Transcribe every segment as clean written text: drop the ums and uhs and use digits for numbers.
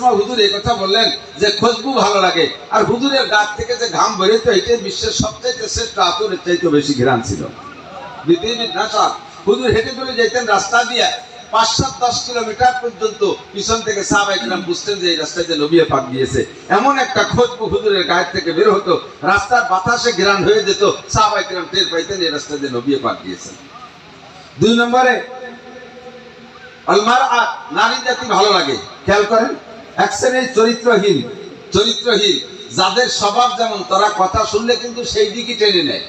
সময় হুজুর এই কথা বললেন যে খুশবু ভালো লাগে, আর হুজুরের গাছ থেকে যে ঘাম বেরোতো এটাই বিশ্বের সবচাইতে শ্রেষ্ঠ আতরের চাইতে বেশি ঘ্রাণ ছিল। পৃথিবীর নাশা হুজুর হেঁটে চলে যেতেন রাস্তা দিয়ে ৫-৭-১০ কিলোমিটার পর্যন্ত, পিছন থেকে সাহাবায়ে কেরাম বুঝতেন যে এই রাস্তায় যে নবী পাক গিয়েছে। এমন একটা খুশবু হুজুরের গায়ের থেকে বের হতো, রাস্তার বাতাসে ঘ্রাণ হয়ে যেত, সাহাবায়ে কেরাম টের পাইতেন এই রাস্তায় যে নবী পাক গিয়েছেন। ২ নম্বরে আল মারআত, নারী জাতি ভালো লাগে। খেয়াল করেন, এক শ্রেণীর চরিত্রহীন যাদের স্বভাব যেমন, তারা কথা শুনলে কিন্তু সেই দিকই টেনে নেয়।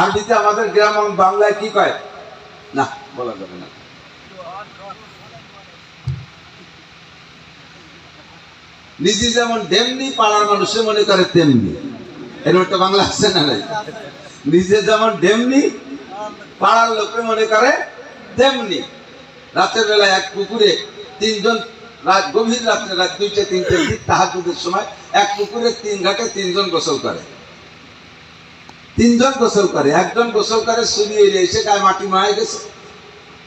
আরবিতে আমাদের গ্রাম বাংলায় কি কয় না বলা যাবে না, নিজে যেমন ডেমনি পাড়ার মানুষে মনে করে তেমনি। এর একটা বাংলা আছে না নাই? নিজে যেমন ডেমনি পাড়ার লোকে মনে করে তেমনি। রাতের বেলায় এক পুকুরে তিনজন, গভীর রাত্রে, রাত ২টা-৩টার দিক তাহাজ্জুদের সময় এক পুকুরে ৩ ঘাটে ৩ জন গোসল করে। ৩ জন গোসল করে, একজন গোসল করে শুনিয়ে এসে গায়ে মাটি মায়ে গেছে,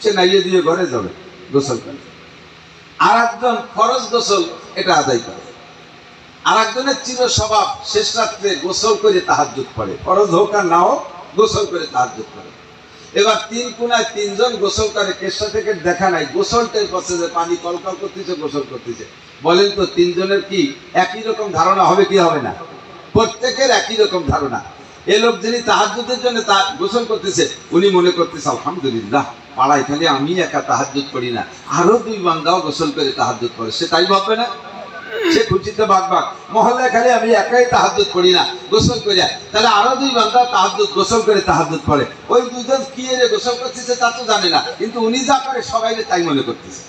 সে নাইয়ে দিয়ে ঘরে যাবে গোসল করে। আর একজন ফরজ গোসল এটা আদায় করে। আর একজনের চির স্বভাব শেষ রাত্রে গোসল করে তাহাজ্জুদ পড়ে, ফরজ হোক আর না হোক গোসল করে তাহাজ্জুদ পড়ে। এবার ৩ কোনায় ৩ জন গোসল করে, কেশা থেকে দেখা নাই, গোসলটাই করছে যে পানি কলকল করতেছে, গোসল করতেছে। বলেন তো ৩ জনের কি একই রকম ধারণা হবে কি হবে না? প্রত্যেকের একই রকম ধারণা। এ লোক যিনি তাহাজ্জুদের জন্য গোসল করতেছে, উনি মনে করতেছে আলহামদুলিল্লাহ, পাড়ায় খালি আমি একা তাহাজ্জুদ করি না, আরো 2 বান্দাও গোসল করে তাহাজ্জুদ করে, সে তাই ভাববে না? সে খুশিতে বাগবাগ, মহল্লায় খালি আমি একাই তাহাজ্জুদ করি না, গোসল করি, তাহলে আরো 2 বান্দা তাহাজ্জুদ গোসল করে তাহাজ্জুদ করে। ওই 2 জন কি এর গোসল করতেছে তা তো জানে না, কিন্তু উনি যা করে সবাই তাই মনে করতেছে।